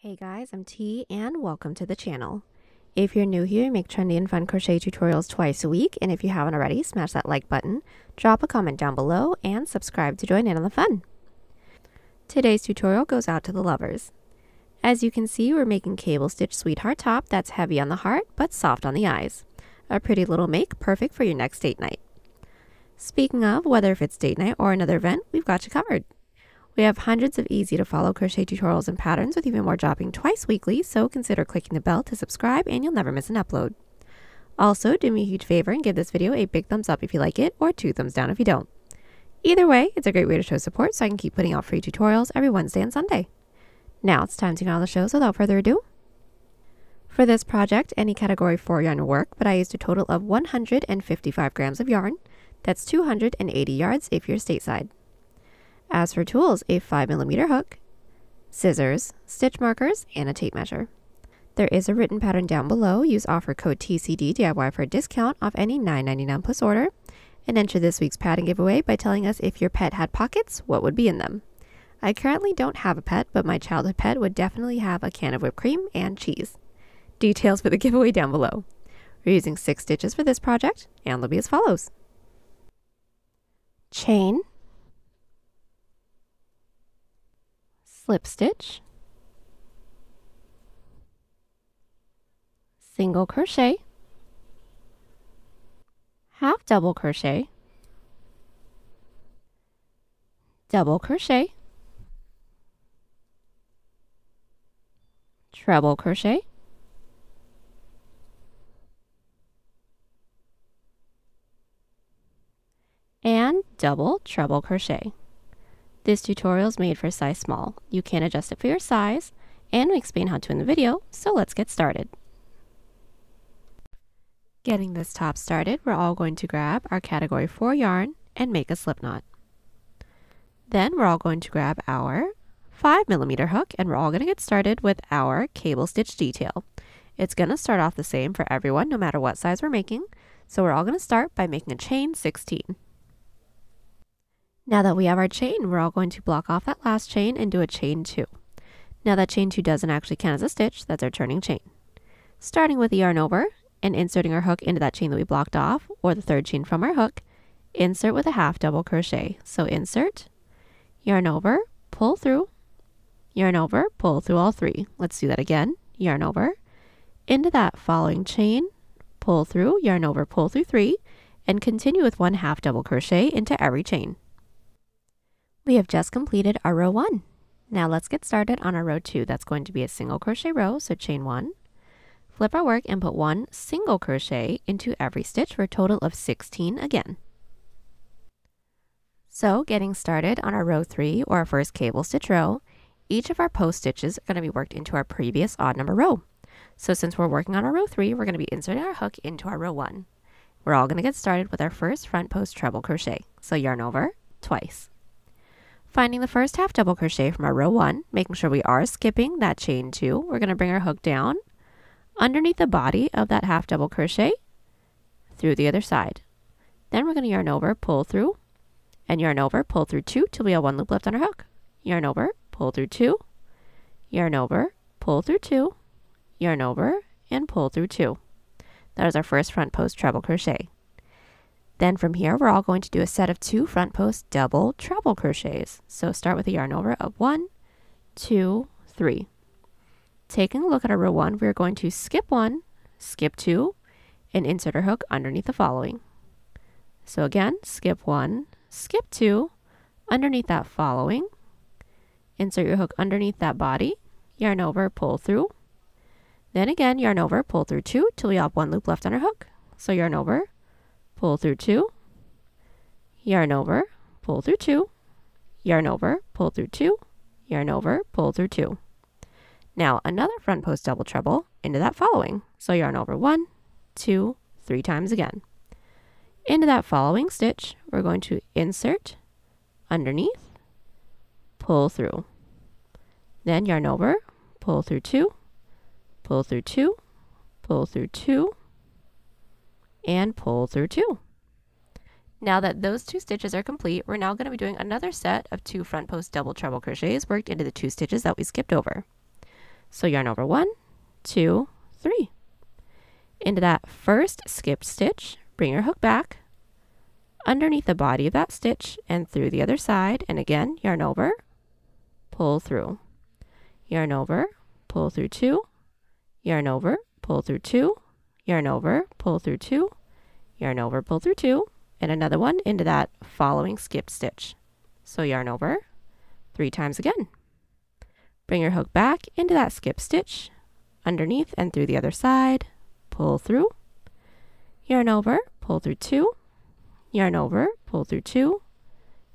Hey guys, I'm T and welcome to the channel. If you're new here, I make trendy and fun crochet tutorials twice a week, and if you haven't already, smash that like button, drop a comment down below, and subscribe to join in on the fun. Today's tutorial goes out to the lovers. As you can see, we're making cable stitch sweetheart top that's heavy on the heart but soft on the eyes. A pretty little make, perfect for your next date night. Speaking of, whether if it's date night or another event, we've got you covered. We have hundreds of easy to follow crochet tutorials and patterns with even more dropping twice weekly, so consider clicking the bell to subscribe and you'll never miss an upload. Also, do me a huge favor and give this video a big thumbs up if you like it, or 2 thumbs down if you don't. Either way, it's a great way to show support so I can keep putting out free tutorials every Wednesday and Sunday. Now it's time to get on the show, so without further ado. For this project, any category 4 yarn will work, but I used a total of 155 grams of yarn. That's 280 yards if you're stateside. As for tools, a 5mm hook, scissors, stitch markers, and a tape measure. There is a written pattern down below. Use offer code TCDDIY for a discount off any $9.99 plus order, and enter this week's pattern giveaway by telling us if your pet had pockets, what would be in them. I currently don't have a pet, but my childhood pet would definitely have a can of whipped cream and cheese. Details for the giveaway down below. We're using 6 stitches for this project, and they'll be as follows. Chain, slip stitch, single crochet, half double crochet, double crochet, treble crochet, and double treble crochet. This tutorial is made for size small. You can adjust it for your size, and we explain how to in the video, so let's get started. Getting this top started, we're all going to grab our category 4 yarn and make a slip knot. Then we're all going to grab our 5mm hook, and we're all going to get started with our cable stitch detail. It's going to start off the same for everyone, no matter what size we're making, so we're all going to start by making a chain 16. Now that we have our chain, we're all going to block off that last chain and do a chain 2. Now that chain 2 doesn't actually count as a stitch, that's our turning chain. Starting with the yarn over and inserting our hook into that chain that we blocked off, or the third chain from our hook, insert with a half double crochet. So insert, yarn over, pull through, yarn over, pull through all 3. Let's do that again. Yarn over, into that following chain, pull through, yarn over, pull through 3, and continue with 1 half double crochet into every chain. We have just completed our row 1. Now let's get started on our row 2. That's going to be a single crochet row, so chain 1, flip our work and put 1 single crochet into every stitch for a total of 16 again. So getting started on our row 3, or our first cable stitch row, each of our post stitches are going to be worked into our previous odd number row. So since we're working on our row 3, we're going to be inserting our hook into our row 1. We're all going to get started with our first front post treble crochet. So yarn over twice. Finding the first half double crochet from our row 1, making sure we are skipping that chain 2, we're going to bring our hook down underneath the body of that half double crochet through the other side. Then we're going to yarn over, pull through, and yarn over, pull through 2 till we have 1 loop left on our hook. Yarn over, pull through 2, yarn over, pull through 2, yarn over, and pull through 2. That is our first front post treble crochet. Then from here, we're all going to do a set of 2 front post double treble crochets. So start with a yarn over of 1, 2, 3. Taking a look at our row 1, we're going to skip 1, skip 2, and insert our hook underneath the following. So again, skip 1, skip 2, underneath that following, insert your hook underneath that body, yarn over, pull through, then again, yarn over, pull through 2 till we have 1 loop left on our hook. So yarn over, pull through 2, yarn over, pull through 2, yarn over, pull through 2, yarn over, pull through 2. Now another front post double treble into that following. So yarn over 1, 2, 3 times again. Into that following stitch, we're going to insert underneath, pull through. Then yarn over, pull through 2, pull through 2, pull through 2, and pull through 2. Now that those 2 stitches are complete, we're now going to be doing another set of 2 front post double treble crochets worked into the 2 stitches that we skipped over. So yarn over 1, 2, 3. Into that first skipped stitch, bring your hook back, underneath the body of that stitch and through the other side, and again, yarn over, pull through. Yarn over, pull through 2, yarn over, pull through 2, yarn over, pull through 2, yarn over, pull through 2, and another one into that following skipped stitch. So yarn over 3 times again. Bring your hook back into that skipped stitch, underneath and through the other side, pull through, yarn over, pull through 2, yarn over, pull through 2,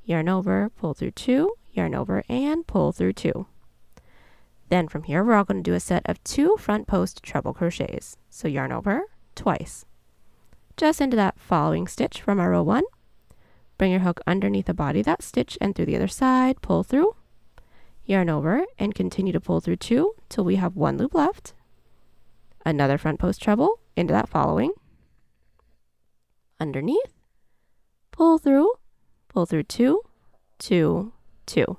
yarn over, pull through 2, yarn over, and pull through 2. Then from here, we're all going to do a set of 2 front post treble crochets. So yarn over twice. Just into that following stitch from our row 1. Bring your hook underneath the body of that stitch and through the other side, pull through, yarn over, and continue to pull through 2 till we have 1 loop left. Another front post treble into that following. Underneath, pull through 2, 2, 2.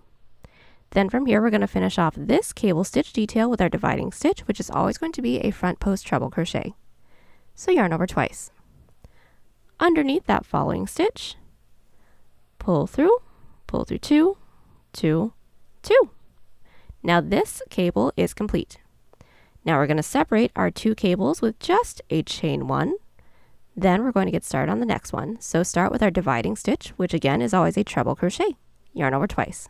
Then from here, we're going to finish off this cable stitch detail with our dividing stitch, which is always going to be a front post treble crochet. So yarn over twice. Underneath that following stitch, pull through 2, 2, 2. Now this cable is complete. Now we're going to separate our 2 cables with just a chain 1. Then we're going to get started on the next one. So start with our dividing stitch, which again is always a treble crochet. Yarn over twice.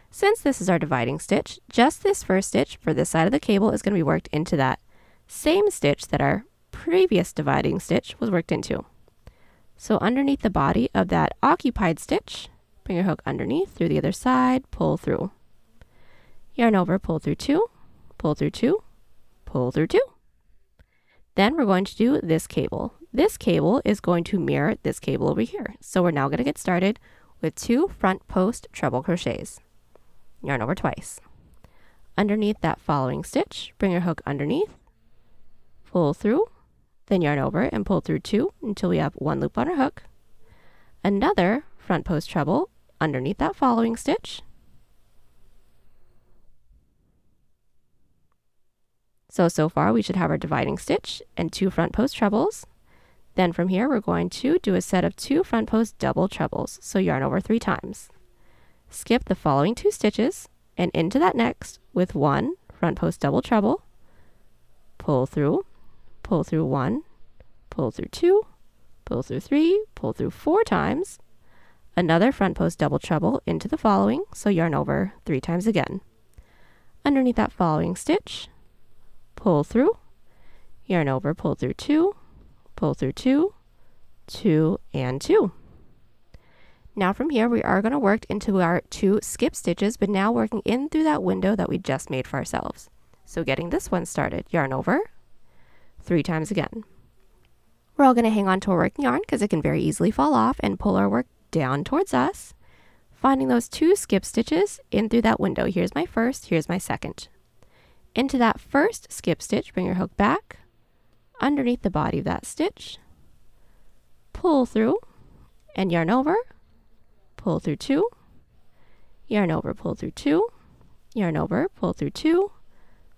Since this is our dividing stitch, just this first stitch for this side of the cable is going to be worked into that same stitch that our previous dividing stitch was worked into. So underneath the body of that occupied stitch, bring your hook underneath through the other side, pull through. Yarn over, pull through 2, pull through 2, pull through 2. Then we're going to do this cable. This cable is going to mirror this cable over here. So we're now going to get started with 2 front post treble crochets. Yarn over twice. Underneath that following stitch, bring your hook underneath, pull through, then yarn over and pull through 2 until we have 1 loop on our hook. Another front post treble underneath that following stitch. So far we should have our dividing stitch and 2 front post trebles. Then from here we're going to do a set of 2 front post double trebles. So yarn over 3 times. Skip the following 2 stitches and into that next with 1 front post double treble, pull through 1, pull through 2, pull through 3, pull through 4 times, another front post double treble into the following, so yarn over 3 times again. Underneath that following stitch, pull through, yarn over, pull through 2, pull through 2, 2, and 2. Now from here, we are going to work into our 2 skip stitches, but now working in through that window that we just made for ourselves. So getting this one started, yarn over 3 times again. We're all going to hang on to our working yarn because it can very easily fall off and pull our work down towards us. Finding those 2 skip stitches in through that window. Here's my first, here's my second. Into that first skip stitch, bring your hook back, underneath the body of that stitch, pull through, and yarn over, pull through 2, yarn over, pull through 2, yarn over, pull through 2,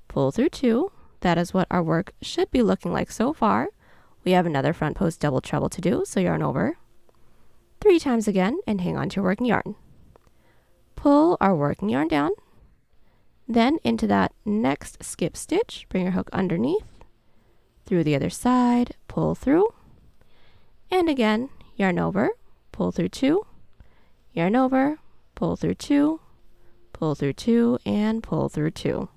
pull through 2. That is what our work should be looking like so far. We have another front post double treble to do, so yarn over 3 times again and hang on to your working yarn. Pull our working yarn down, then into that next skip stitch, bring your hook underneath, through the other side, pull through, and again, yarn over, pull through 2, yarn over, pull through 2, pull through 2, and pull through 2.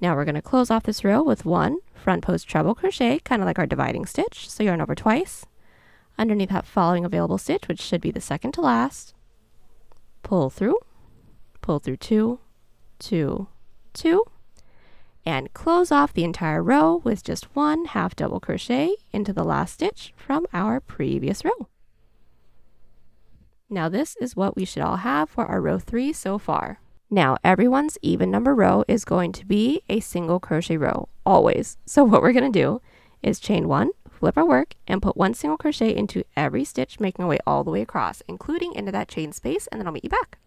Now we're going to close off this row with 1 front post treble crochet, kind of like our dividing stitch, so yarn over twice. Underneath that following available stitch, which should be the second to last, pull through 2, 2, 2, and close off the entire row with just 1 half double crochet into the last stitch from our previous row. Now this is what we should all have for our row 3 so far. Now everyone's even number row is going to be a single crochet row, always. So what we're going to do is chain 1, flip our work, and put 1 single crochet into every stitch, making our way all the way across, including into that chain space, and then I'll meet you back.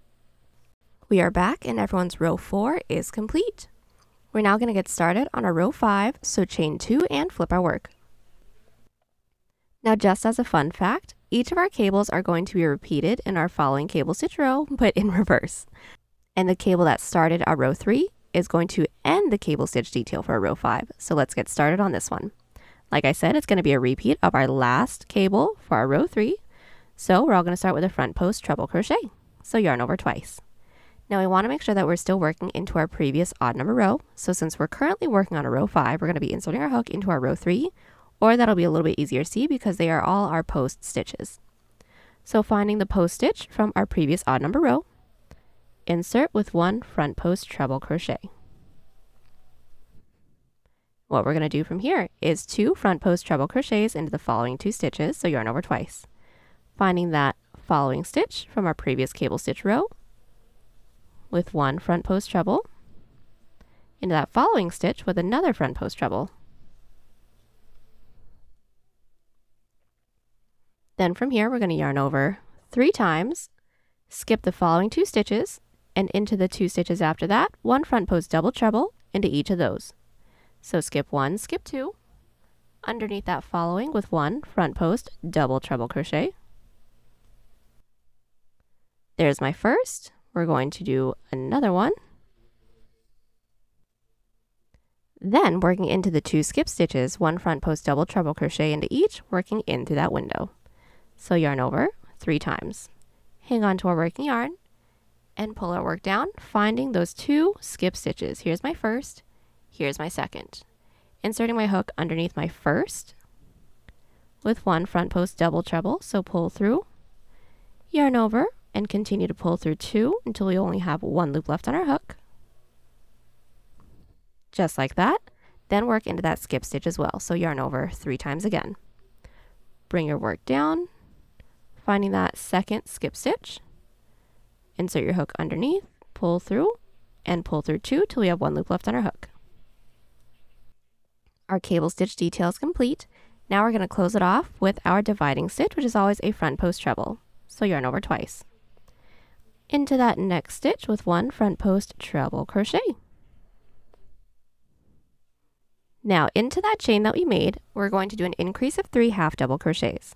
We are back and everyone's row 4 is complete. We're now going to get started on our row 5, so chain 2 and flip our work. Now just as a fun fact, each of our cables are going to be repeated in our following cable stitch row, but in reverse. And the cable that started our row 3 is going to end the cable stitch detail for row 5. So let's get started on this one. Like I said, it's going to be a repeat of our last cable for our row 3. So we're all going to start with a front post treble crochet. So yarn over twice. Now we want to make sure that we're still working into our previous odd number row. So since we're currently working on a row 5, we're going to be inserting our hook into our row 3, or that'll be a little bit easier to see because they are all our post stitches. So finding the post stitch from our previous odd number row, insert with 1 front post treble crochet. What we're going to do from here is 2 front post treble crochets into the following 2 stitches, so yarn over twice. Finding that following stitch from our previous cable stitch row with 1 front post treble into that following stitch with another front post treble. Then from here we're going to yarn over 3 times, skip the following 2 stitches, and into the 2 stitches after that, 1 front post double treble into each of those. So skip 1, skip 2, underneath that following with 1 front post double treble crochet. There's my first. We're going to do another one. Then working into the 2 skip stitches, 1 front post double treble crochet into each, working in through that window. So yarn over 3 times. Hang on to our working yarn and pull our work down, finding those 2 skip stitches. Here's my first, here's my second. Inserting my hook underneath my first with 1 front post double treble, so pull through, yarn over, and continue to pull through 2 until we only have 1 loop left on our hook. Just like that. Then work into that skip stitch as well, so yarn over 3 times again. Bring your work down, finding that second skip stitch, insert your hook underneath, pull through, and pull through 2 till we have 1 loop left on our hook. Our cable stitch detail is complete. Now we're going to close it off with our dividing stitch, which is always a front post treble. So yarn over twice. Into that next stitch with 1 front post treble crochet. Now into that chain that we made, we're going to do an increase of 3 half double crochets.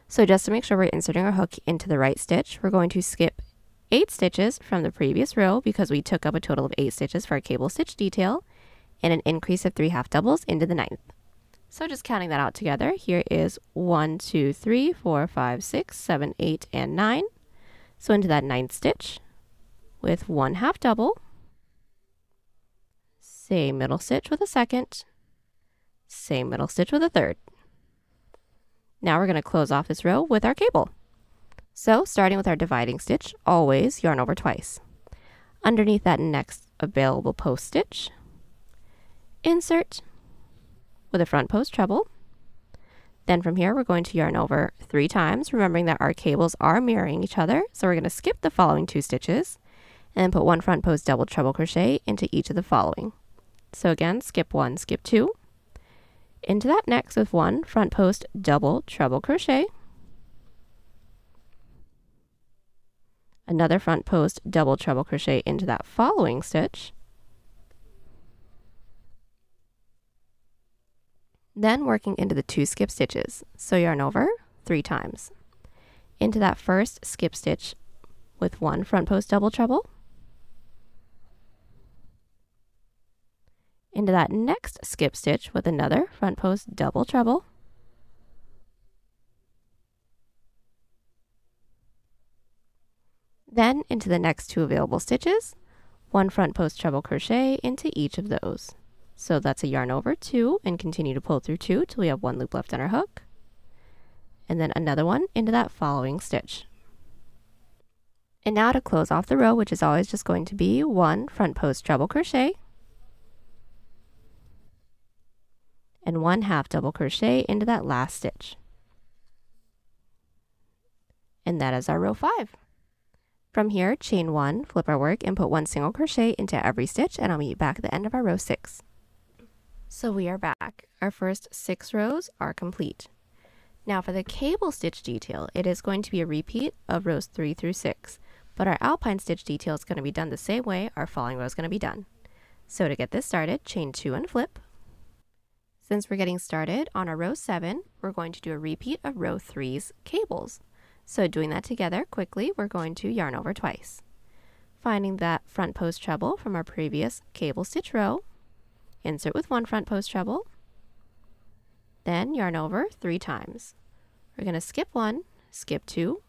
So just to make sure we're inserting our hook into the right stitch, we're going to skip 8 stitches from the previous row because we took up a total of 8 stitches for our cable stitch detail, and an increase of 3 half doubles into the 9th. So just counting that out together, here is 1, 2, 3, 4, 5, 6, 7, 8, and 9. So into that 9th stitch with 1 half double, same middle stitch with a second, same middle stitch with a third. Now we're going to close off this row with our cable. So starting with our dividing stitch, always yarn over twice. Underneath that next available post stitch, insert with a front post treble. Then from here we're going to yarn over 3 times, remembering that our cables are mirroring each other. So we're going to skip the following 2 stitches and then put 1 front post double treble crochet into each of the following. So again, skip 1, skip 2, into that next with 1 front post double treble crochet, another front post double treble crochet into that following stitch, then working into the 2 skip stitches, so yarn over 3 times. Into that first skip stitch with 1 front post double treble, into that next skip stitch with another front post double treble, then into the next 2 available stitches, 1 front post treble crochet into each of those. So that's a yarn over 2 and continue to pull through 2 till we have 1 loop left on our hook, and then another one into that following stitch. And now to close off the row, which is always just going to be 1 front post treble crochet and 1 half double crochet into that last stitch. And that is our row 5. From here, chain 1, flip our work, and put 1 single crochet into every stitch, and I'll meet you back at the end of our row 6. So we are back. Our first 6 rows are complete. Now for the cable stitch detail, it is going to be a repeat of rows 3 through 6, but our alpine stitch detail is going to be done the same way our following row is going to be done. So to get this started, chain 2 and flip. Since we're getting started on our row 7, we're going to do a repeat of row 3's cables. So doing that together quickly, we're going to yarn over twice. Finding that front post treble from our previous cable stitch row, insert with 1 front post treble, then yarn over 3 times. We're going to skip 1, skip 2,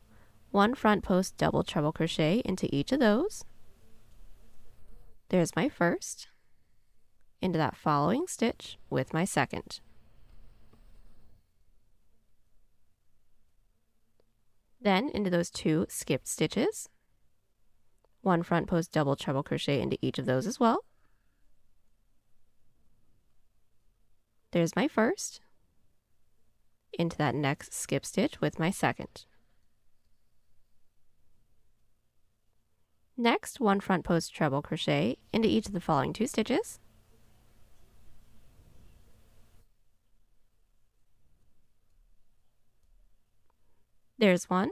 1 front post double treble crochet into each of those. There's my first, into that following stitch with my second. Then into those 2 skipped stitches, 1 front post double treble crochet into each of those as well. There's my first, into that next skip stitch with my second. Next, 1 front post treble crochet into each of the following 2 stitches. There's one.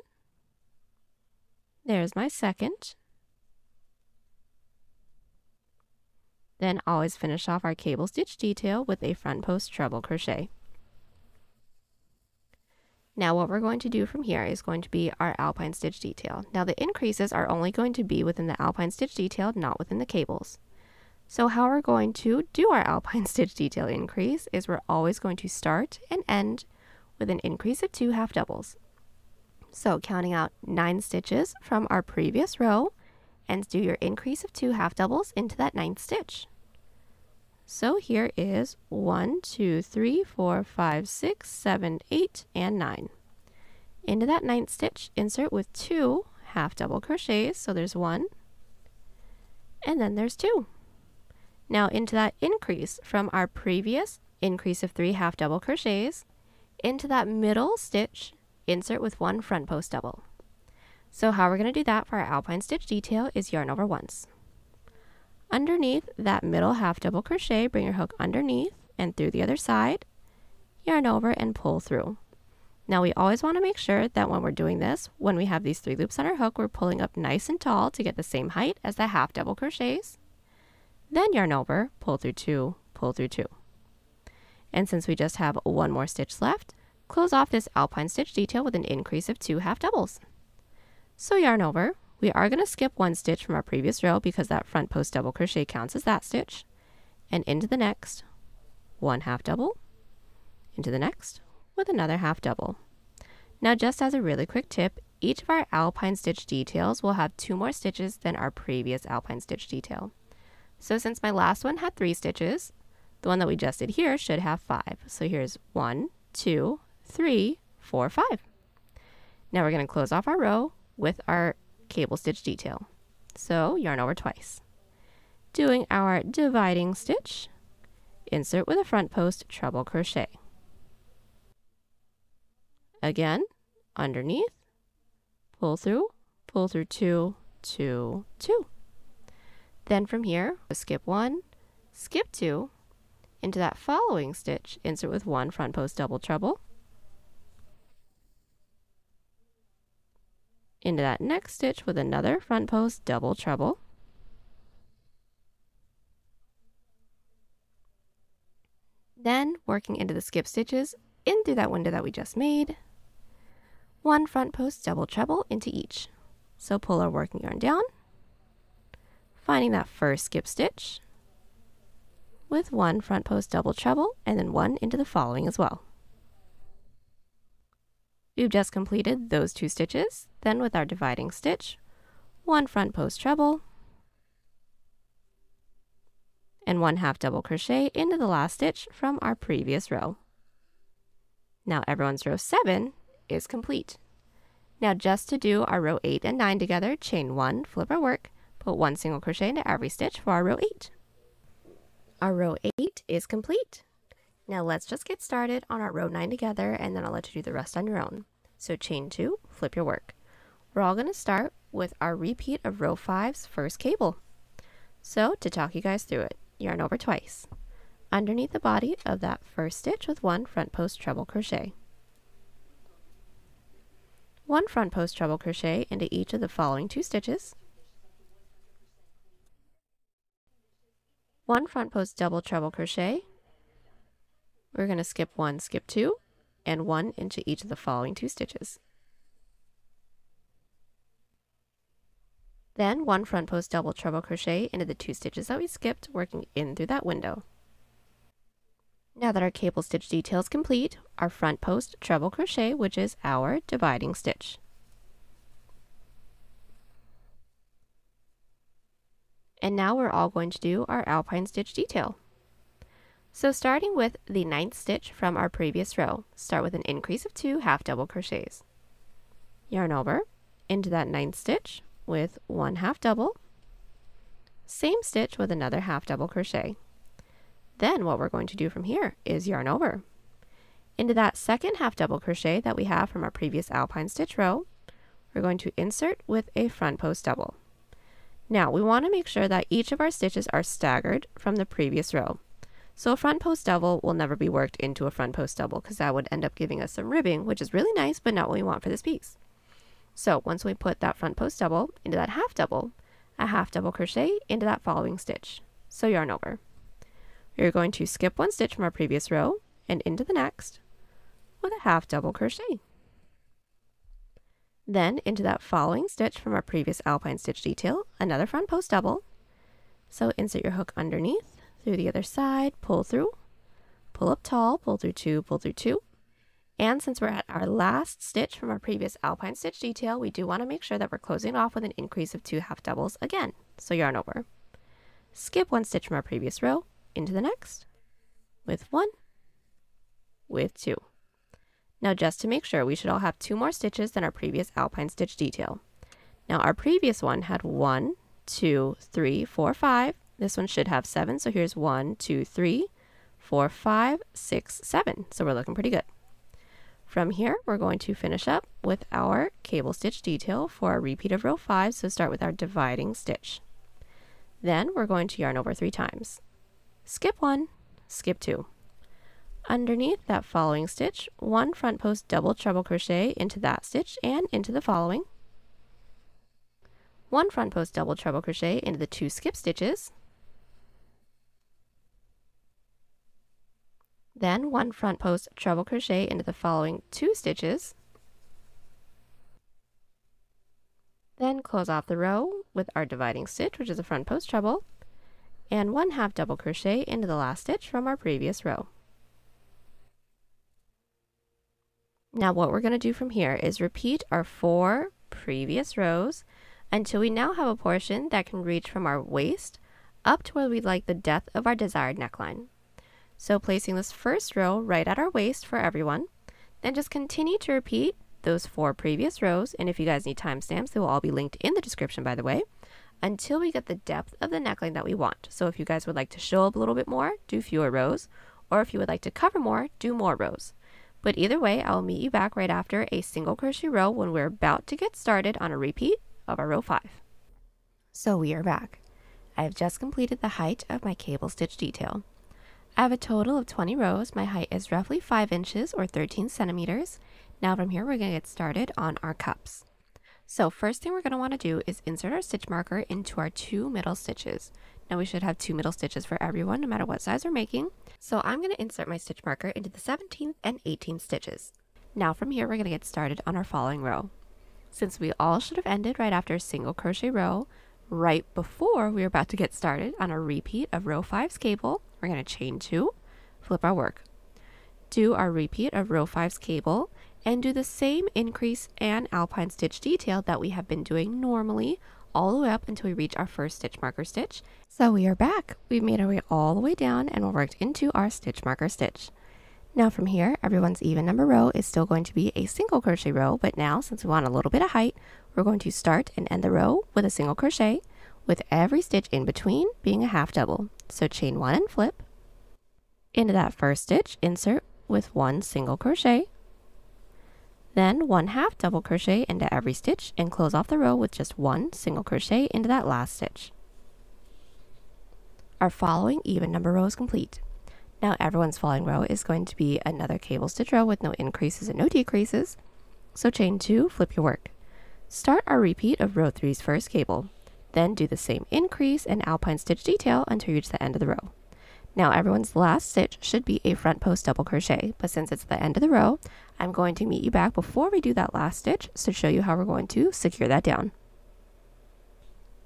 There's my second. Then always finish off our cable stitch detail with a front post treble crochet. Now what we're going to do from here is going to be our alpine stitch detail. Now the increases are only going to be within the alpine stitch detail, not within the cables. So how we're going to do our alpine stitch detail increase is we're always going to start and end with an increase of 2 half doubles. So counting out 9 stitches from our previous row, and do your increase of 2 half doubles into that 9th stitch. So here is 1, 2, 3, 4, 5, 6, 7, 8, and 9. Into that 9th stitch, insert with 2 half double crochets, so there's 1, and then there's 2. Now into that increase from our previous increase of 3 half double crochets, into that middle stitch, insert with 1 front post double. So how we're going to do that for our alpine stitch detail is yarn over once. Underneath that middle half double crochet, bring your hook underneath and through the other side, yarn over and pull through. Now we always want to make sure that when we're doing this, when we have these 3 loops on our hook, we're pulling up nice and tall to get the same height as the half double crochets. Then yarn over, pull through 2, pull through 2. And since we just have 1 more stitch left, close off this alpine stitch detail with an increase of 2 half doubles. So yarn over. We are going to skip 1 stitch from our previous row because that front post double crochet counts as that stitch, and into the next, 1 half double, into the next with another half double. Now just as a really quick tip, each of our alpine stitch details will have 2 more stitches than our previous alpine stitch detail. So since my last one had 3 stitches, the one that we just did here should have 5. So here's 1, 2, 3, 4, 5. Now we're going to close off our row with our cable stitch detail. So yarn over twice. Doing our dividing stitch, insert with a front post treble crochet. Again, underneath, pull through 2, 2, 2. Then from here, skip 1, skip 2, into that following stitch, insert with 1 front post double treble, into that next stitch with another front post double treble, then working into the skip stitches in through that window that we just made, 1 front post double treble into each. So pull our working yarn down, finding that first skip stitch with 1 front post double treble and then 1 into the following as well. We've just completed those 2 stitches. Then with our dividing stitch, 1 front post treble and 1 half double crochet into the last stitch from our previous row. Now everyone's row 7 is complete. Now just to do our row 8 and 9 together, chain 1, flip our work, put 1 single crochet into every stitch for our row 8. Our row 8 is complete. Now let's just get started on our row 9 together, and then I'll let you do the rest on your own. So chain 2, flip your work. We're all going to start with our repeat of row 5's first cable. So to talk you guys through it, yarn over twice. Underneath the body of that first stitch with 1 front post treble crochet. 1 front post treble crochet into each of the following 2 stitches. 1 front post double treble crochet. We're going to skip 1, skip 2, and 1 into each of the following 2 stitches. Then 1 front post double treble crochet into the 2 stitches that we skipped, working in through that window. Now that our cable stitch detail is complete, our front post treble crochet, which is our dividing stitch. And now we're all going to do our alpine stitch detail. So starting with the 9th stitch from our previous row, start with an increase of 2 half double crochets. Yarn over into that 9th stitch with 1 half double, same stitch with another half double crochet. Then what we're going to do from here is yarn over into that second half double crochet that we have from our previous alpine stitch row. We're going to insert with a front post double. Now we want to make sure that each of our stitches are staggered from the previous row. So a front post double will never be worked into a front post double because that would end up giving us some ribbing, which is really nice, but not what we want for this piece. So once we put that front post double into that half double, a half double crochet into that following stitch. So yarn over. We're going to skip 1 stitch from our previous row and into the next with a half double crochet. Then into that following stitch from our previous alpine stitch detail, another front post double. So insert your hook underneath, through the other side, pull through, pull up tall, pull through 2, pull through 2. And since we're at our last stitch from our previous alpine stitch detail, we do want to make sure that we're closing off with an increase of 2 half doubles again. So yarn over. Skip 1 stitch from our previous row, into the next, with 1, with 2. Now just to make sure, we should all have 2 more stitches than our previous alpine stitch detail. Now our previous one had 1, 2, 3, 4, 5. This one should have 7, so here's 1, 2, 3, 4, 5, 6, 7. So we're looking pretty good. From here, we're going to finish up with our cable stitch detail for a repeat of row 5, so start with our dividing stitch. Then we're going to yarn over 3 times. Skip 1, skip 2. Underneath that following stitch, 1 front post double treble crochet into that stitch and into the following. 1 front post double treble crochet into the 2 skip stitches. Then 1 front post treble crochet into the following 2 stitches. Then close off the row with our dividing stitch, which is a front post treble, and 1 half double crochet into the last stitch from our previous row. Now what we're going to do from here is repeat our 4 previous rows until we now have a portion that can reach from our waist up to where we'd like the depth of our desired neckline. So placing this first row right at our waist for everyone, then just continue to repeat those 4 previous rows, and if you guys need timestamps, they will all be linked in the description, by the way, until we get the depth of the neckline that we want. So if you guys would like to show up a little bit more, do fewer rows, or if you would like to cover more, do more rows. But either way, I will meet you back right after a single crochet row when we're about to get started on a repeat of our row 5. So we are back. I have just completed the height of my cable stitch detail. I have a total of 20 rows. My height is roughly 5 inches or 13 centimeters. Now from here, we're going to get started on our cups. So first thing we're going to want to do is insert our stitch marker into our 2 middle stitches. Now we should have 2 middle stitches for everyone, no matter what size we're making. So I'm going to insert my stitch marker into the 17th and 18th stitches. Now from here, we're going to get started on our following row. Since we all should have ended right after a single crochet row, right before we were about to get started on a repeat of row 5's cable, we're going to chain 2, flip our work, do our repeat of row 5's cable, and do the same increase and alpine stitch detail that we have been doing normally all the way up until we reach our first stitch marker stitch. So we are back. We've made our way all the way down and we're worked into our stitch marker stitch. Now from here, everyone's even number row is still going to be a single crochet row, but now since we want a little bit of height, we're going to start and end the row with a single crochet, with every stitch in between being a half double. So chain 1 and flip. Into that first stitch, insert with 1 single crochet, then 1 half double crochet into every stitch and close off the row with just 1 single crochet into that last stitch. Our following even number row is complete. Now everyone's following row is going to be another cable stitch row with no increases and no decreases. So chain 2, flip your work. Start our repeat of row 3's first cable. Then do the same increase and alpine stitch detail until you reach the end of the row. Now everyone's last stitch should be a front post double crochet, but since it's the end of the row, I'm going to meet you back before we do that last stitch to show you how we're going to secure that down.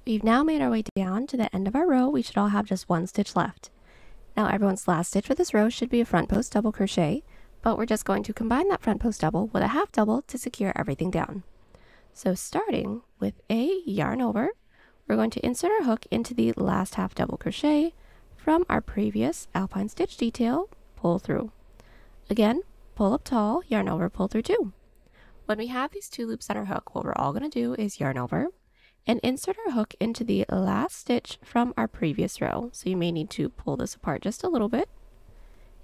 We've now made our way down to the end of our row. We should all have just one stitch left. Now everyone's last stitch for this row should be a front post double crochet, but we're just going to combine that front post double with a half double to secure everything down. So starting with a yarn over, we're going to insert our hook into the last half double crochet from our previous alpine stitch detail, pull through. Again, pull up tall, yarn over, pull through 2. When we have these 2 loops on our hook, what we're all going to do is yarn over and insert our hook into the last stitch from our previous row. So you may need to pull this apart just a little bit.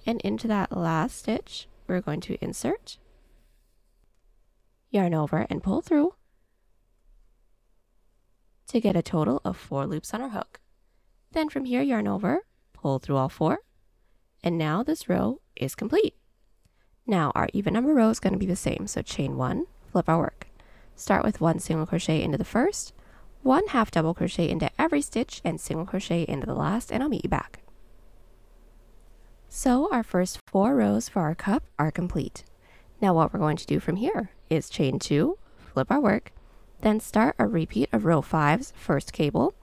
And into that last stitch, we're going to insert, yarn over, and pull through to get a total of 4 loops on our hook. Then from here, yarn over, pull through all 4, and now this row is complete. Now our even number row is going to be the same, so chain 1, flip our work. Start with 1 single crochet into the first, 1 half double crochet into every stitch, and single crochet into the last, and I'll meet you back. So our first 4 rows for our cup are complete. Now what we're going to do from here is chain 2, flip our work, then start a repeat of row 5's first cable,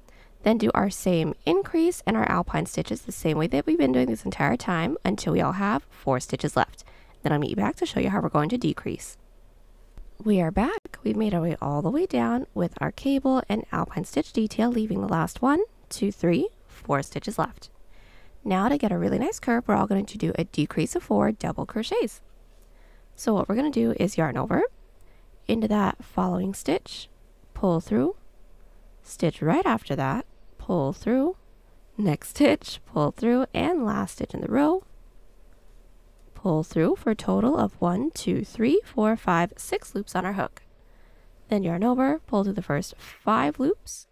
then do our same increase and our alpine stitches the same way that we've been doing this entire time until we all have 4 stitches left. Then I'll meet you back to show you how we're going to decrease. We are back. We've made our way all the way down with our cable and alpine stitch detail, leaving the last 1, 2, 3, 4 stitches left. Now to get a really nice curve, we're all going to do a decrease of 4 double crochets. So what we're going to do is yarn over into that following stitch, pull through, stitch right after that, pull through, next stitch, pull through, and last stitch in the row, pull through for a total of 1, 2, 3, 4, 5, 6 loops on our hook. Then yarn over, pull through the first 5 loops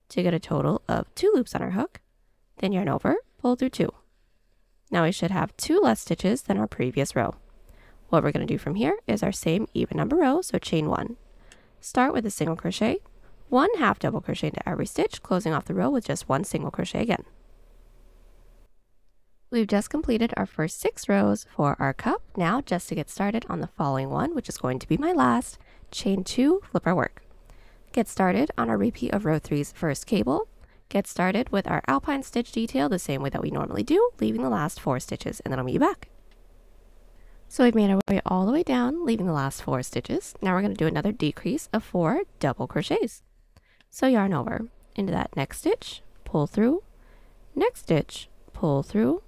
to get a total of 2 loops on our hook. Then yarn over, pull through 2. Now we should have 2 less stitches than our previous row. What we're going to do from here is our same even number row, so chain 1. Start with a single crochet, 1 half double crochet into every stitch, closing off the row with just 1 single crochet again. We've just completed our first 6 rows for our cup. Now just to get started on the following one, which is going to be my last, chain 2, flip our work. Get started on our repeat of row 3's first cable. Get started with our alpine stitch detail the same way that we normally do, leaving the last 4 stitches, and then I'll meet you back. So we've made our way all the way down, leaving the last 4 stitches. Now we're going to do another decrease of 4 double crochets. So yarn over into that next stitch, pull through, next stitch, pull through,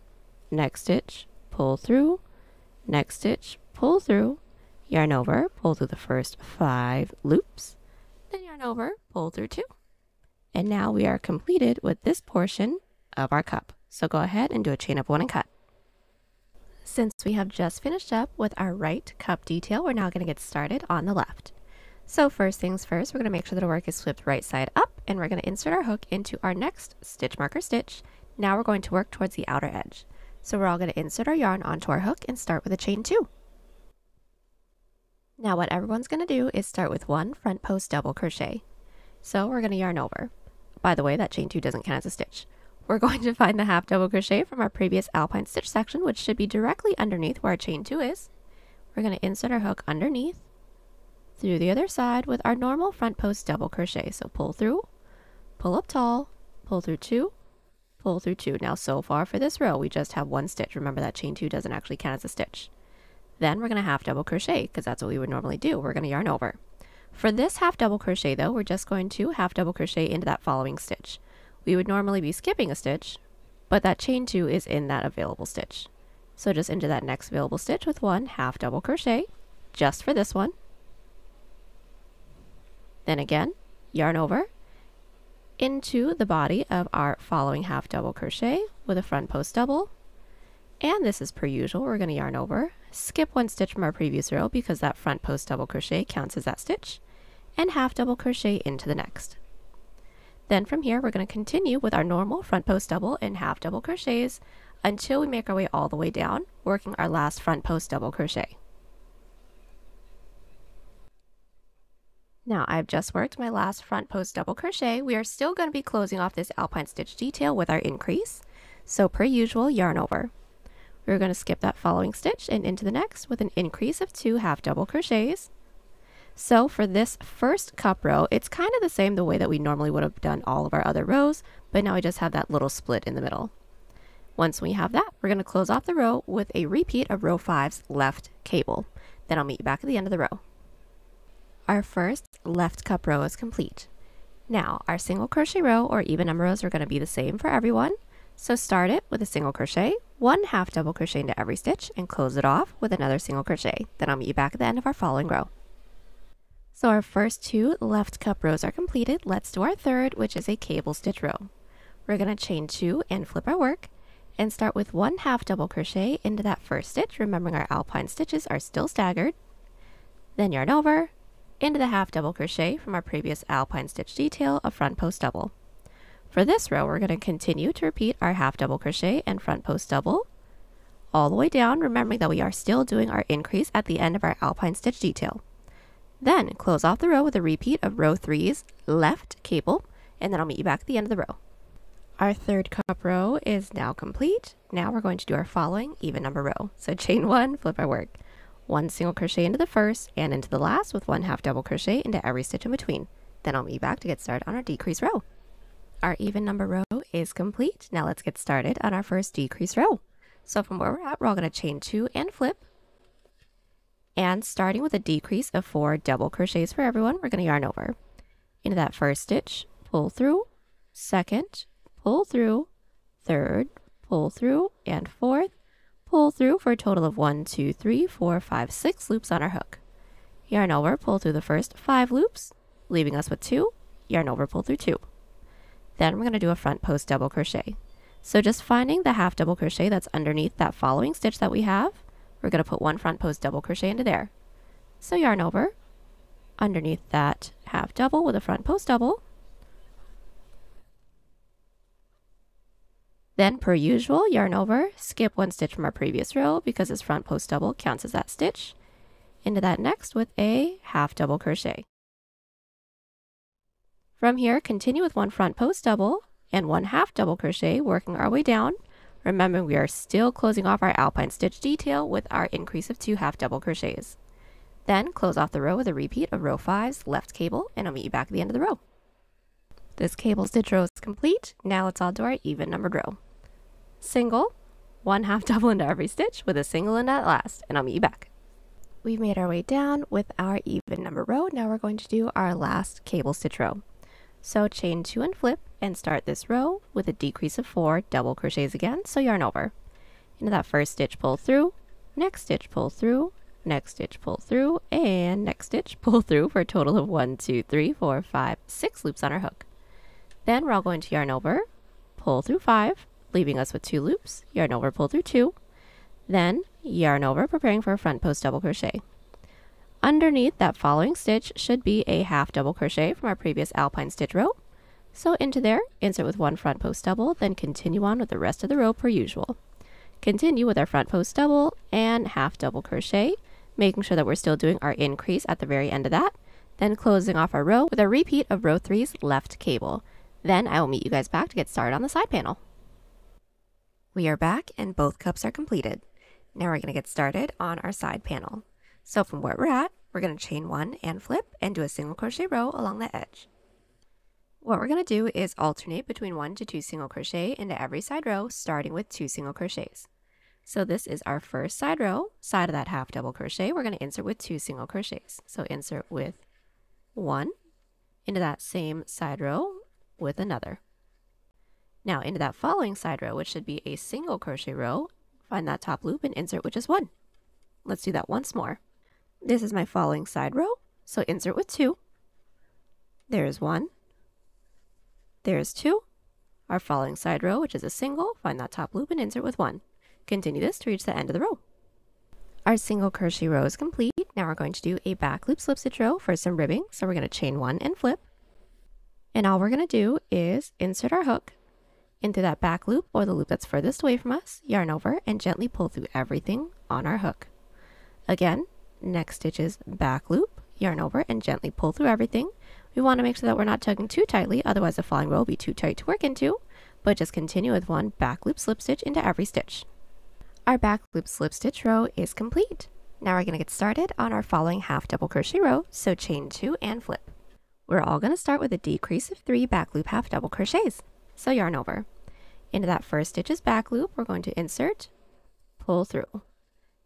next stitch, pull through, next stitch, pull through, yarn over, pull through the first 5 loops, then yarn over, pull through 2. And now we are completed with this portion of our cup. So go ahead and do a chain up 1 and cut. Since we have just finished up with our right cup detail, we're now going to get started on the left. So first things first, we're going to make sure that our work is flipped right side up, and we're going to insert our hook into our next stitch marker stitch. Now we're going to work towards the outer edge. So we're all going to insert our yarn onto our hook and start with a chain 2. Now what everyone's going to do is start with 1 front post double crochet. So we're going to yarn over. By the way, that chain 2 doesn't count as a stitch. We're going to find the half double crochet from our previous alpine stitch section, which should be directly underneath where our chain 2 is. We're going to insert our hook underneath, through the other side with our normal front post double crochet. So pull through, pull up tall, pull through 2, pull through 2. Now so far for this row, we just have 1 stitch. Remember that chain 2 doesn't actually count as a stitch. Then we're going to half double crochet because that's what we would normally do. We're going to yarn over. For this half double crochet though, we're just going to half double crochet into that following stitch. We would normally be skipping a stitch, but that chain 2 is in that available stitch. So just into that next available stitch with 1 half double crochet, just for this one. Then again, yarn over into the body of our following half double crochet with a front post double. And this is per usual, we're going to yarn over, skip 1 stitch from our previous row because that front post double crochet counts as that stitch, and half double crochet into the next. Then from here, we're going to continue with our normal front post double and half double crochets until we make our way all the way down, working our last front post double crochet. Now I've just worked my last front post double crochet. We are still going to be closing off this alpine stitch detail with our increase. So per usual, yarn over. We're going to skip that following stitch and into the next with an increase of 2 half double crochets. So for this first cup row, it's kind of the same the way that we normally would have done all of our other rows, but now we just have that little split in the middle. Once we have that, we're going to close off the row with a repeat of row 5's left cable. Then I'll meet you back at the end of the row. Our first left cup row is complete. Now our single crochet row or even number rows are going to be the same for everyone. So start it with a single crochet, 1 half double crochet into every stitch, and close it off with another single crochet. Then I'll meet you back at the end of our following row. So our first 2 left cup rows are completed. Let's do our third, which is a cable stitch row. We're going to chain 2 and flip our work and start with 1 half double crochet into that first stitch, remembering our alpine stitches are still staggered. Then yarn over into the half double crochet from our previous alpine stitch detail of front post double. For this row, we're going to continue to repeat our half double crochet and front post double all the way down, remembering that we are still doing our increase at the end of our alpine stitch detail. Then close off the row with a repeat of row 3's left cable, and then I'll meet you back at the end of the row. Our third cup row is now complete. Now we're going to do our following even number row. So chain 1, flip our work. 1 single crochet into the first and into the last with 1 half double crochet into every stitch in between. Then I'll meet you back to get started on our decrease row. Our even number row is complete. Now let's get started on our first decrease row. So from where we're at, we're all going to chain 2 and flip. And starting with a decrease of 4 double crochets for everyone, we're going to yarn over. Into that first stitch, pull through, second, pull through, third, pull through, and fourth, pull through for a total of 1, 2, 3, 4, 5, 6 loops on our hook. Yarn over, pull through the first 5 loops, leaving us with 2, yarn over, pull through 2. Then we're going to do a front post double crochet. So just finding the half double crochet that's underneath that following stitch that we have, we're going to put 1 front post double crochet into there. So yarn over, underneath that half double with a front post double. Then per usual, yarn over, skip 1 stitch from our previous row because this front post double counts as that stitch. Into that next with a half double crochet. From here, continue with 1 front post double and 1 half double crochet, working our way down. Remembering we are still closing off our alpine stitch detail with our increase of 2 half double crochets. Then close off the row with a repeat of row 5's left cable, and I'll meet you back at the end of the row. This cable stitch row is complete. Now let's all do our even numbered row. Single, 1 half double into every stitch with a single in that last, and I'll meet you back. We've made our way down with our even number row. Now we're going to do our last cable stitch row. So chain 2 and flip and start this row with a decrease of 4 double crochets again, so yarn over. Into that first stitch, pull through, next stitch, pull through, next stitch, pull through, and next stitch, pull through for a total of 1, 2, 3, 4, 5, 6 loops on our hook. Then we're all going to yarn over, pull through 5, leaving us with 2 loops, yarn over, pull through 2, then yarn over, preparing for a front post double crochet. Underneath that following stitch should be a half double crochet from our previous alpine stitch row. So into there, insert with 1 front post double, then continue on with the rest of the row per usual. Continue with our front post double and half double crochet, making sure that we're still doing our increase at the very end of that, then closing off our row with a repeat of row 3's left cable. Then I will meet you guys back to get started on the side panel. We are back and both cups are completed. Now we're going to get started on our side panel. So from where we're at, we're going to chain 1 and flip and do a single crochet row along the edge. What we're going to do is alternate between 1 to 2 single crochet into every side row, starting with 2 single crochets. So this is our first side row, side of that half double crochet. We're going to insert with 2 single crochets. So insert with 1 into that same side row with another. Now into that following side row, which should be a single crochet row, find that top loop and insert with just 1. Let's do that once more. This is my following side row, so insert with 2. There's 1. There's 2. Our following side row, which is a single, find that top loop and insert with 1. Continue this to reach the end of the row. Our single crochet row is complete. Now we're going to do a back loop slip stitch row for some ribbing. So we're going to chain 1 and flip. And all we're going to do is insert our hook into that back loop or the loop that's furthest away from us, yarn over, and gently pull through everything on our hook. Again, next stitch is back loop, yarn over, and gently pull through everything. We want to make sure that we're not tugging too tightly, otherwise the following row will be too tight to work into, but just continue with one back loop slip stitch into every stitch. Our back loop slip stitch row is complete. Now we're going to get started on our following half double crochet row, so chain 2 and flip. We're all going to start with a decrease of 3 back loop half double crochets. So yarn over. Into that first stitch's back loop, we're going to insert, pull through.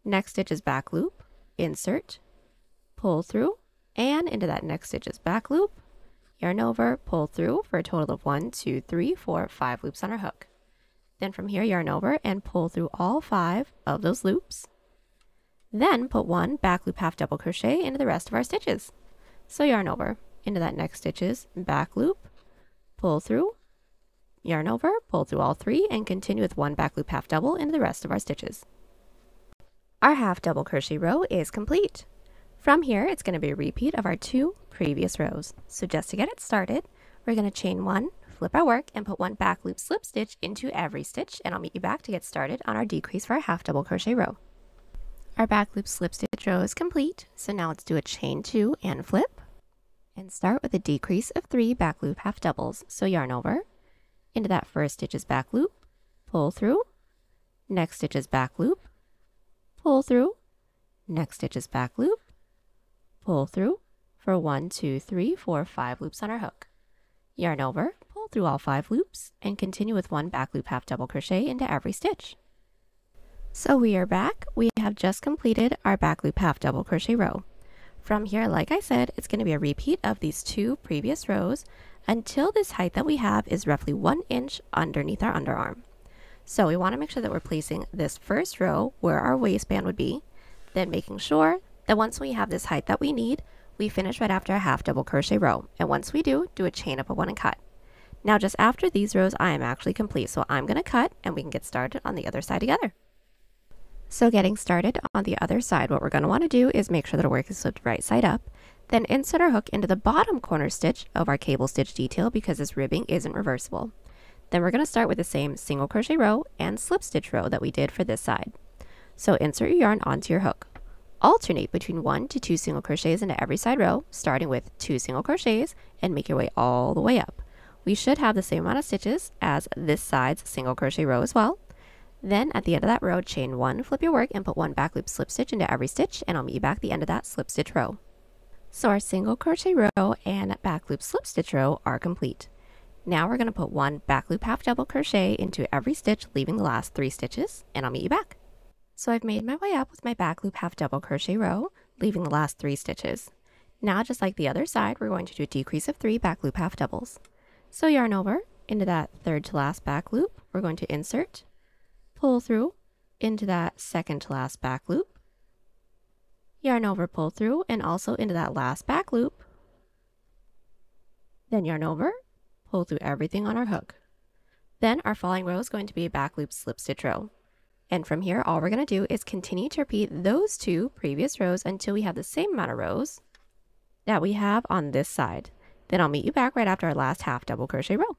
Next stitch's back loop, insert, pull through, and into that next stitch's back loop, yarn over, pull through for a total of 1, 2, 3, 4, 5 loops on our hook. Then from here, yarn over and pull through all 5 of those loops. Then put 1 back loop half double crochet into the rest of our stitches. So yarn over into that next stitch's back loop, pull through, yarn over, pull through all 3, and continue with 1 back loop half double into the rest of our stitches. Our half double crochet row is complete. From here, it's going to be a repeat of our 2 previous rows. So just to get it started, we're going to chain 1, flip our work, and put 1 back loop slip stitch into every stitch, and I'll meet you back to get started on our decrease for our half double crochet row. Our back loop slip stitch row is complete, so now let's do a chain 2 and flip, and start with a decrease of 3 back loop half doubles. So yarn over, into that first stitch's back loop, pull through, next stitch's back loop, pull through, next stitch's back loop, pull through for 1, 2, 3, 4, 5 loops on our hook. Yarn over, pull through all 5 loops, and continue with 1 back loop half double crochet into every stitch. So we are back. We have just completed our back loop half double crochet row. From here, like I said, it's going to be a repeat of these 2 previous rows until this height that we have is roughly 1 inch underneath our underarm. So we want to make sure that we're placing this first row where our waistband would be, then making sure that once we have this height that we need, we finish right after a half double crochet row. And once we do a chain up of 1 and cut. Now just after these rows, I am actually complete. So I'm going to cut and we can get started on the other side together. So getting started on the other side, what we're going to want to do is make sure that our work is flipped right side up. Then insert our hook into the bottom corner stitch of our cable stitch detail because this ribbing isn't reversible. Then we're going to start with the same single crochet row and slip stitch row that we did for this side. So insert your yarn onto your hook. Alternate between 1 to 2 single crochets into every side row, starting with 2 single crochets, and make your way all the way up. We should have the same amount of stitches as this side's single crochet row as well. Then at the end of that row, chain 1, flip your work, and put 1 back loop slip stitch into every stitch, and I'll meet you back at the end of that slip stitch row. So our single crochet row and back loop slip stitch row are complete. Now we're going to put 1 back loop half double crochet into every stitch, leaving the last 3 stitches, and I'll meet you back. So I've made my way up with my back loop half double crochet row, leaving the last 3 stitches. Now, just like the other side, we're going to do a decrease of 3 back loop half doubles. So yarn over into that third to last back loop, we're going to insert, pull through into that second to last back loop, yarn over, pull through, and also into that last back loop, then yarn over, pull through everything on our hook. Then our following row is going to be a back loop slip stitch row. And from here, all we're going to do is continue to repeat those 2 previous rows until we have the same amount of rows that we have on this side. Then I'll meet you back right after our last half double crochet row.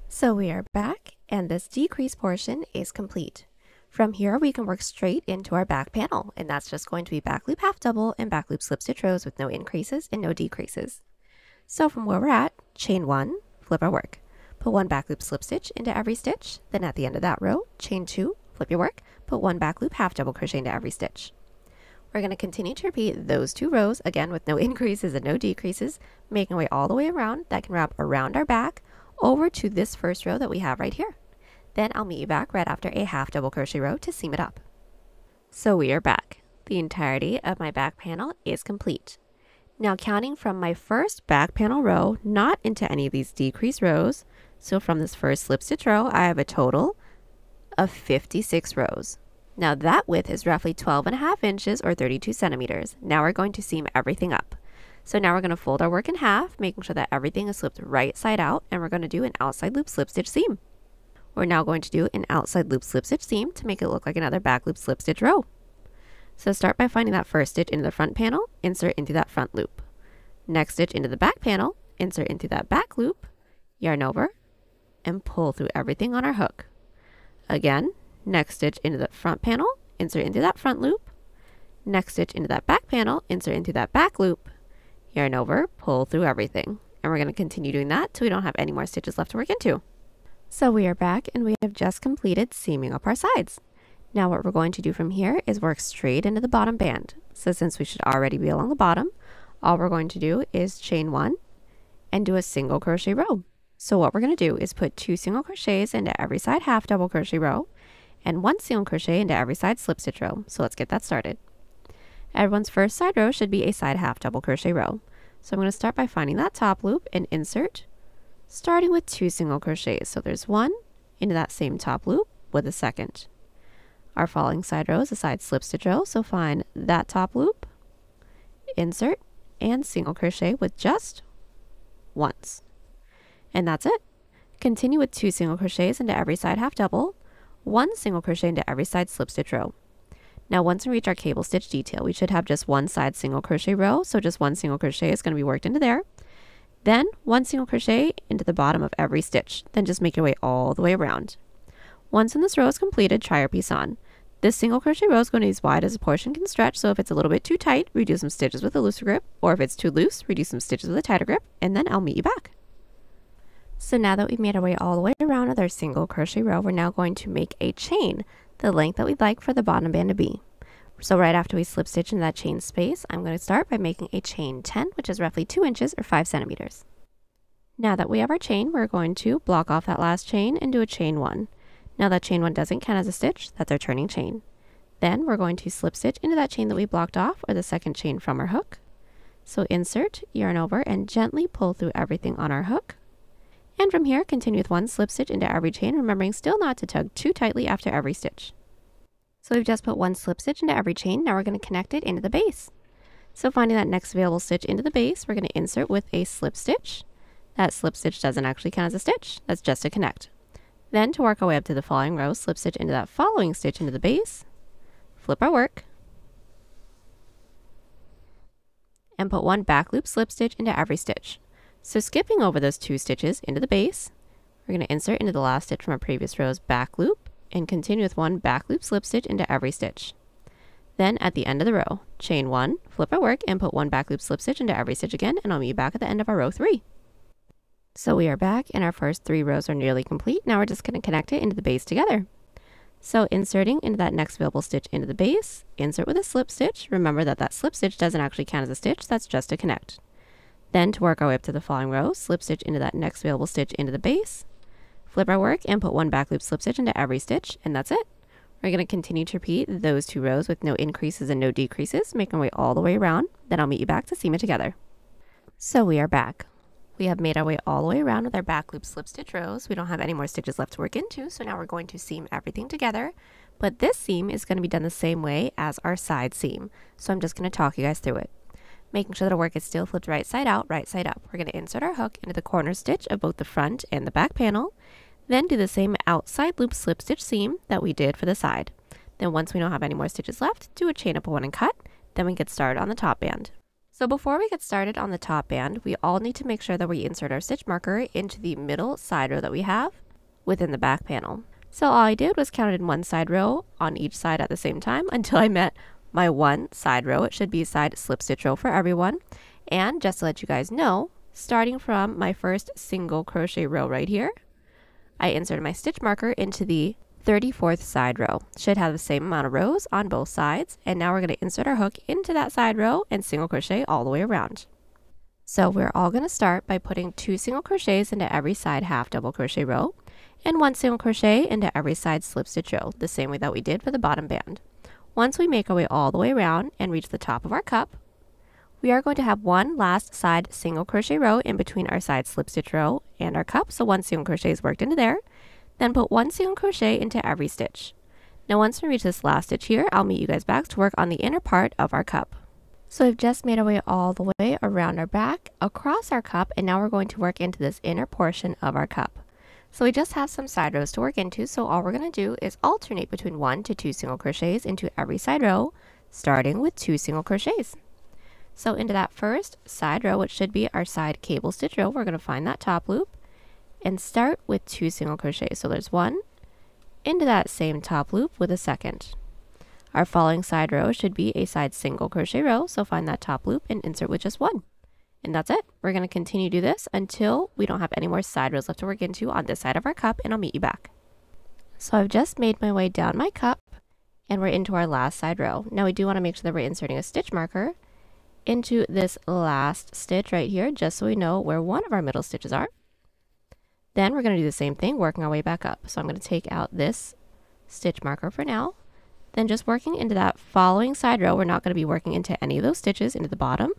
So we are back, and this decrease portion is complete. From here, we can work straight into our back panel, and that's just going to be back loop half double and back loop slip stitch rows with no increases and no decreases. So from where we're at, chain 1, flip our work. Put 1 back loop slip stitch into every stitch, then at the end of that row, chain 2, flip your work, put 1 back loop half double crochet into every stitch. We're going to continue to repeat those 2 rows, again with no increases and no decreases, making our way all the way around. That can wrap around our back over to this first row that we have right here. Then I'll meet you back right after a half double crochet row to seam it up. So we are back. The entirety of my back panel is complete. Now counting from my first back panel row, not into any of these decrease rows, so from this first slip stitch row, I have a total of 56 rows. Now that width is roughly 12.5 inches or 32 centimeters. Now we're going to seam everything up. So now we're going to fold our work in half, making sure that everything is slipped right side out, and we're going to do an outside loop slip stitch seam. We're now going to do an outside loop slip stitch seam to make it look like another back loop slip stitch row. So start by finding that first stitch into the front panel, insert into that front loop. Next stitch into the back panel, insert into that back loop, yarn over, and pull through everything on our hook. Again, next stitch into the front panel, insert into that front loop. Next stitch into that back panel, insert into that back loop. yarn over, pull through everything. And we're going to continue doing that till we don't have any more stitches left to work into. So we are back and we have just completed seaming up our sides. Now what we're going to do from here is work straight into the bottom band. So since we should already be along the bottom, all we're going to do is chain 1 and do a single crochet row. So what we're going to do is put 2 single crochets into every side half double crochet row and 1 single crochet into every side slip stitch row. So let's get that started. Everyone's first side row should be a side half double crochet row. So I'm going to start by finding that top loop and insert, starting with 2 single crochets. So there's 1 into that same top loop with a second. Our following side row is a side slip stitch row, so find that top loop, insert, and single crochet with just once. And that's it. Continue with 2 single crochets into every side half double, 1 single crochet into every side slip stitch row. Now once we reach our cable stitch detail, we should have just 1 side single crochet row, so just 1 single crochet is going to be worked into there. Then 1 single crochet into the bottom of every stitch, then just make your way all the way around. Once this row is completed, try your piece on. This single crochet row is going to be as wide as a portion can stretch, so if it's a little bit too tight, redo some stitches with a looser grip, or if it's too loose, redo some stitches with a tighter grip, and then I'll meet you back. So now that we've made our way all the way around with our single crochet row, we're now going to make a chain, the length that we'd like for the bottom band to be. So right after we slip stitch into that chain space, I'm going to start by making a chain 10, which is roughly 2 inches or 5 centimeters. Now that we have our chain, we're going to block off that last chain and do a chain 1. Now that chain 1 doesn't count as a stitch, that's our turning chain. Then we're going to slip stitch into that chain that we blocked off, or the second chain from our hook. So insert, yarn over, and gently pull through everything on our hook. And from here, continue with 1 slip stitch into every chain, remembering still not to tug too tightly after every stitch. So we've just put 1 slip stitch into every chain, now we're going to connect it into the base. So finding that next available stitch into the base, we're going to insert with a slip stitch. That slip stitch doesn't actually count as a stitch, that's just to connect. Then to work our way up to the following row, slip stitch into that following stitch into the base, flip our work, and put 1 back loop slip stitch into every stitch. So skipping over those 2 stitches into the base, we're going to insert into the last stitch from our previous row's back loop and continue with 1 back loop slip stitch into every stitch. Then at the end of the row, chain 1, flip our work, and put 1 back loop slip stitch into every stitch again, and I'll meet you back at the end of our row 3. So we are back and our first 3 rows are nearly complete. Now we're just going to connect it into the base together. So inserting into that next available stitch into the base, insert with a slip stitch. Remember that that slip stitch doesn't actually count as a stitch, that's just to connect. Then to work our way up to the following row, slip stitch into that next available stitch into the base, flip our work, and put 1 back loop slip stitch into every stitch, and that's it. We're going to continue to repeat those 2 rows with no increases and no decreases, making our way all the way around. Then I'll meet you back to seam it together. So we are back. We have made our way all the way around with our back loop slip stitch rows. We don't have any more stitches left to work into, so now we're going to seam everything together. But this seam is going to be done the same way as our side seam. So I'm just going to talk you guys through it. Making sure that our work is still flipped right side out, right side up. We're going to insert our hook into the corner stitch of both the front and the back panel. Then do the same outside loop slip stitch seam that we did for the side. Then once we don't have any more stitches left, do a chain up 1 and cut. Then we get started on the top band. So before we get started on the top band, we all need to make sure that we insert our stitch marker into the middle side row that we have within the back panel. So all I did was count it in 1 side row on each side at the same time until I met my 1 side row. It should be a side slip stitch row for everyone. And just to let you guys know, starting from my first single crochet row right here, I inserted my stitch marker into the 34th side row. Should have the same amount of rows on both sides, and now we're going to insert our hook into that side row and single crochet all the way around. So we're all going to start by putting 2 single crochets into every side half double crochet row and 1 single crochet into every side slip stitch row, the same way that we did for the bottom band. Once we make our way all the way around and reach the top of our cup, we are going to have 1 last side single crochet row in between our side slip stitch row and our cup, so 1 single crochet is worked into there. Then put 1 single crochet into every stitch. Now once we reach this last stitch here, I'll meet you guys back to work on the inner part of our cup. So we've just made our way all the way around our back, across our cup, and now we're going to work into this inner portion of our cup. So we just have some side rows to work into, so all we're going to do is alternate between 1 to 2 single crochets into every side row, starting with 2 single crochets. So into that first side row, which should be our side cable stitch row, we're going to find that top loop and start with 2 single crochets. So there's 1 into that same top loop with a second. Our following side row should be a side single crochet row, so find that top loop and insert with just 1. And that's it. We're going to continue to do this until we don't have any more side rows left to work into on this side of our cup, and I'll meet you back. So I've just made my way down my cup and we're into our last side row. Now we do want to make sure that we're inserting a stitch marker into this last stitch right here, just so we know where one of our middle stitches are. Then we're going to do the same thing, working our way back up. So I'm going to take out this stitch marker for now. Then just working into that following side row, we're not going to be working into any of those stitches into the bottom.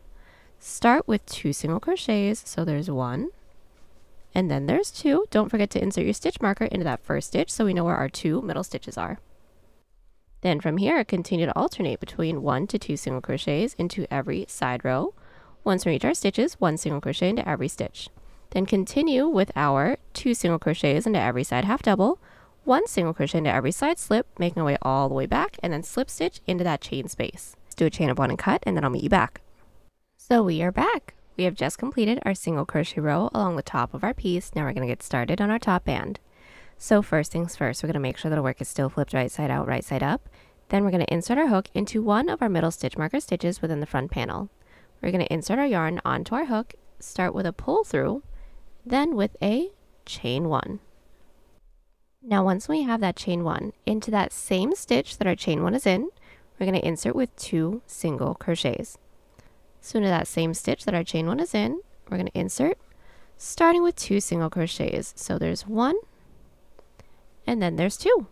Start with 2 single crochets. So there's 1. And then there's 2. Don't forget to insert your stitch marker into that first stitch so we know where our 2 middle stitches are. Then from here, continue to alternate between 1 to 2 single crochets into every side row. Once we reach our stitches, 1 single crochet into every stitch. Then continue with our 2 single crochets into every side half double, 1 single crochet into every side slip, making our way all the way back, and then slip stitch into that chain space. Let's do a chain of 1 and cut, and then I'll meet you back. So we are back. We have just completed our single crochet row along the top of our piece. Now we're going to get started on our top band. So first things first, we're going to make sure that our work is still flipped right side out, right side up. Then we're going to insert our hook into one of our middle stitch marker stitches within the front panel. We're going to insert our yarn onto our hook, start with a pull through, then with a chain 1. Now once we have that chain 1, into that same stitch that our chain 1 is in, we're going to insert with 2 single crochets. So into that same stitch that our chain 1 is in, we're going to insert, starting with 2 single crochets. So there's 1, and then there's 2.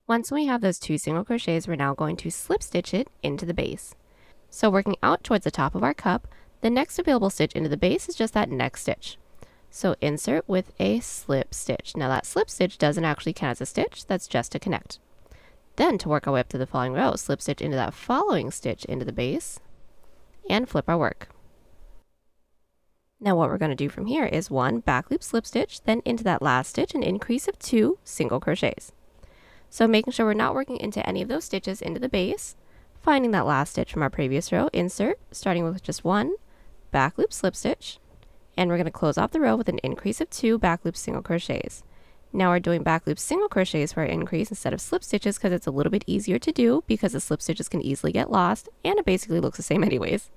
Once we have those 2 single crochets, we're now going to slip stitch it into the base. So working out towards the top of our cup, the next available stitch into the base is just that next stitch. So insert with a slip stitch. Now that slip stitch doesn't actually count as a stitch, that's just to connect. Then to work our way up to the following row, slip stitch into that following stitch into the base and flip our work. Now what we're going to do from here is 1 back loop slip stitch, then into that last stitch an increase of 2 single crochets. So making sure we're not working into any of those stitches into the base, finding that last stitch from our previous row, insert, starting with just 1 back loop slip stitch, and we're going to close off the row with an increase of 2 back loop single crochets. Now we're doing back loop single crochets for our increase instead of slip stitches because it's a little bit easier to do because the slip stitches can easily get lost and it basically looks the same anyways.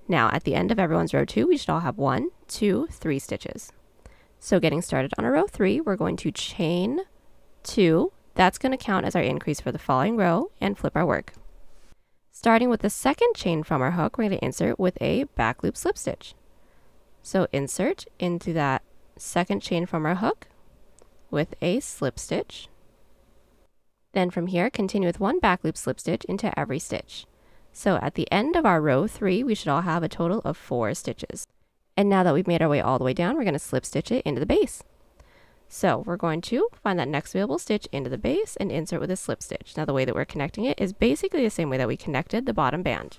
Now at the end of everyone's row 2, we should all have 1, 2, 3 stitches. So getting started on our row 3, we're going to chain 2. That's going to count as our increase for the following row and flip our work. Starting with the second chain from our hook, we're going to insert with a back loop slip stitch. So insert into that second chain from our hook with a slip stitch. Then from here, continue with 1 back loop slip stitch into every stitch. So at the end of our row 3, we should all have a total of 4 stitches. And now that we've made our way all the way down, we're going to slip stitch it into the base. So we're going to find that next available stitch into the base and insert with a slip stitch. Now the way that we're connecting it is basically the same way that we connected the bottom band.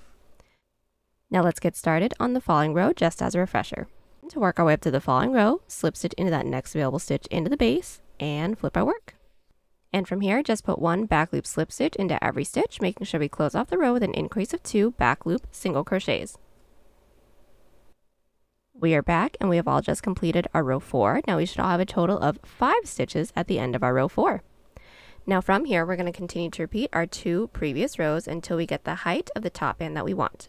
Now let's get started on the following row just as a refresher. To work our way up to the following row, slip stitch into that next available stitch into the base and flip our work. And from here, just put 1 back loop slip stitch into every stitch, making sure we close off the row with an increase of 2 back loop single crochets. We are back and we have all just completed our row 4. Now we should all have a total of 5 stitches at the end of our row 4. Now from here, we're going to continue to repeat our 2 previous rows until we get the height of the top band that we want.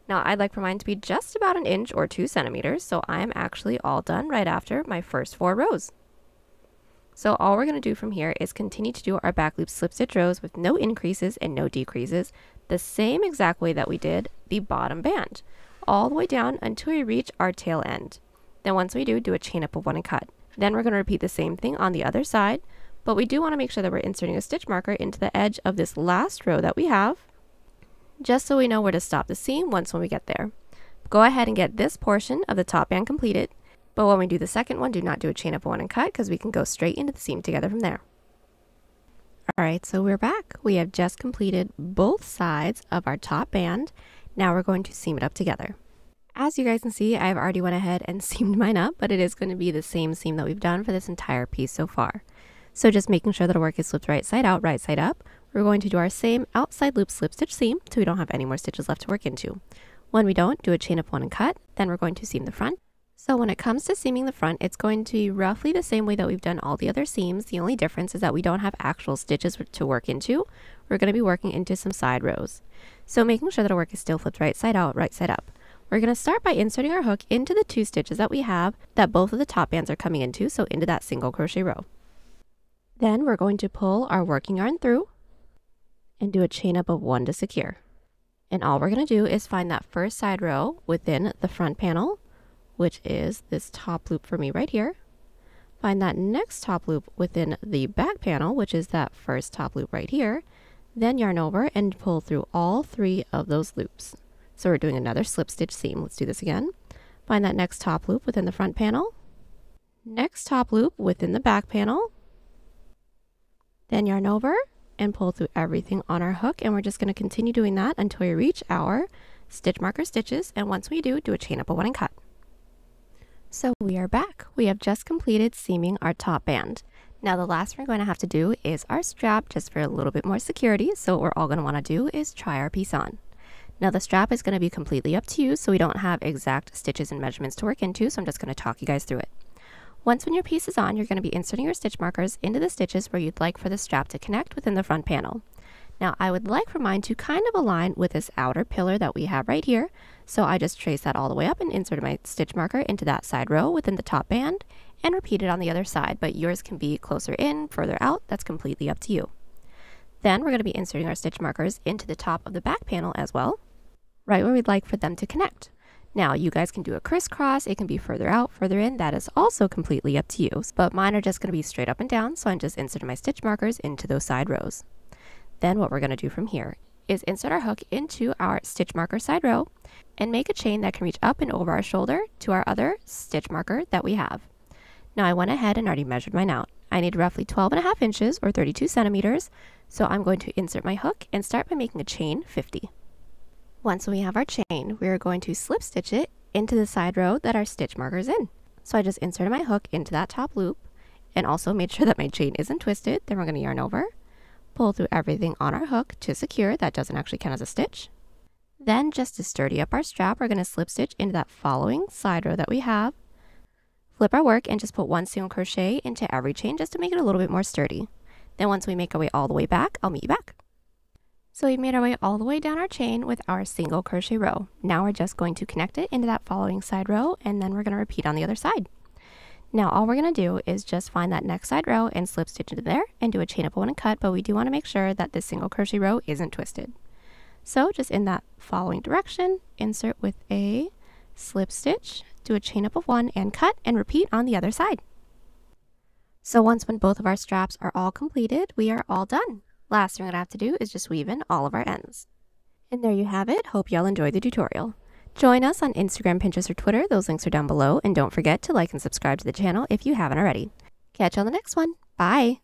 Now I'd like for mine to be just about 1 inch or 2 centimeters, so I am actually all done right after my first 4 rows. So all we're going to do from here is continue to do our back loop slip stitch rows with no increases and no decreases, the same exact way that we did the bottom band, all the way down until we reach our tail end. Then once we do a chain up of 1 and cut. Then we're going to repeat the same thing on the other side, but we do want to make sure that we're inserting a stitch marker into the edge of this last row that we have, just so we know where to stop the seam once when we get there. Go ahead and get this portion of the top band completed, but when we do the second one, do not do a chain up of 1 and cut because we can go straight into the seam together from there. Alright, so we're back. We have just completed both sides of our top band. Now we're going to seam it up together. As you guys can see, I've already went ahead and seamed mine up, but it is going to be the same seam that we've done for this entire piece so far. So just making sure that our work is flipped right side out, right side up, we're going to do our same outside loop slip stitch seam so we don't have any more stitches left to work into. When we don't, do a chain up 1 and cut, then we're going to seam the front. So when it comes to seaming the front, it's going to be roughly the same way that we've done all the other seams. The only difference is that we don't have actual stitches to work into. We're going to be working into some side rows. So making sure that our work is still flipped right side out, right side up. We're going to start by inserting our hook into the 2 stitches that we have that both of the top bands are coming into, so into that single crochet row. Then we're going to pull our working yarn through and do a chain up of 1 to secure. And all we're going to do is find that first side row within the front panel, which is this top loop for me right here. Find that next top loop within the back panel, which is that first top loop right here. Then yarn over and pull through all 3 of those loops. So we're doing another slip stitch seam. Let's do this again. Find that next top loop within the front panel. Next top loop within the back panel. Then yarn over and pull through everything on our hook, and we're just going to continue doing that until we reach our stitch marker stitches, and once we do, do a chain up of 1 and cut. So we are back. We have just completed seaming our top band. Now the last thing we're going to have to do is our strap, just for a little bit more security. So what we're all going to want to do is try our piece on. Now the strap is going to be completely up to you, so we don't have exact stitches and measurements to work into, so I'm just going to talk you guys through it. Once when your piece is on, you're going to be inserting your stitch markers into the stitches where you'd like for the strap to connect within the front panel. Now I would like for mine to kind of align with this outer pillar that we have right here, so I just trace that all the way up and inserted my stitch marker into that side row within the top band and repeat it on the other side, but yours can be closer in, further out, that's completely up to you. Then we're going to be inserting our stitch markers into the top of the back panel as well, right where we'd like for them to connect. Now you guys can do a crisscross, it can be further out, further in, that is also completely up to you, but mine are just going to be straight up and down, so I'm just inserting my stitch markers into those side rows. Then what we're going to do from here is insert our hook into our stitch marker side row and make a chain that can reach up and over our shoulder to our other stitch marker that we have. Now I went ahead and already measured mine out. I need roughly 12.5 inches or 32 centimeters, so I'm going to insert my hook and start by making a chain 50. Once we have our chain, we are going to slip stitch it into the side row that our stitch marker is in. So I just inserted my hook into that top loop and also made sure that my chain isn't twisted. Then we're going to yarn over, pull through everything on our hook to secure. That doesn't actually count as a stitch. Then just to sturdy up our strap, we're going to slip stitch into that following side row that we have, flip our work and just put 1 single crochet into every chain just to make it a little bit more sturdy. Then once we make our way all the way back, I'll meet you back. So we made our way all the way down our chain with our single crochet row. Now we're just going to connect it into that following side row, and then we're going to repeat on the other side. Now all we're going to do is just find that next side row and slip stitch into there and do a chain up of 1 and cut, but we do want to make sure that this single crochet row isn't twisted. So just in that following direction, insert with a slip stitch, do a chain up of 1 and cut, and repeat on the other side. So once when both of our straps are all completed, we are all done. Last thing we're going to have to do is just weave in all of our ends. And there you have it. Hope y'all enjoyed the tutorial. Join us on Instagram, Pinterest, or Twitter. Those links are down below. And don't forget to like and subscribe to the channel if you haven't already. Catch you on the next one. Bye!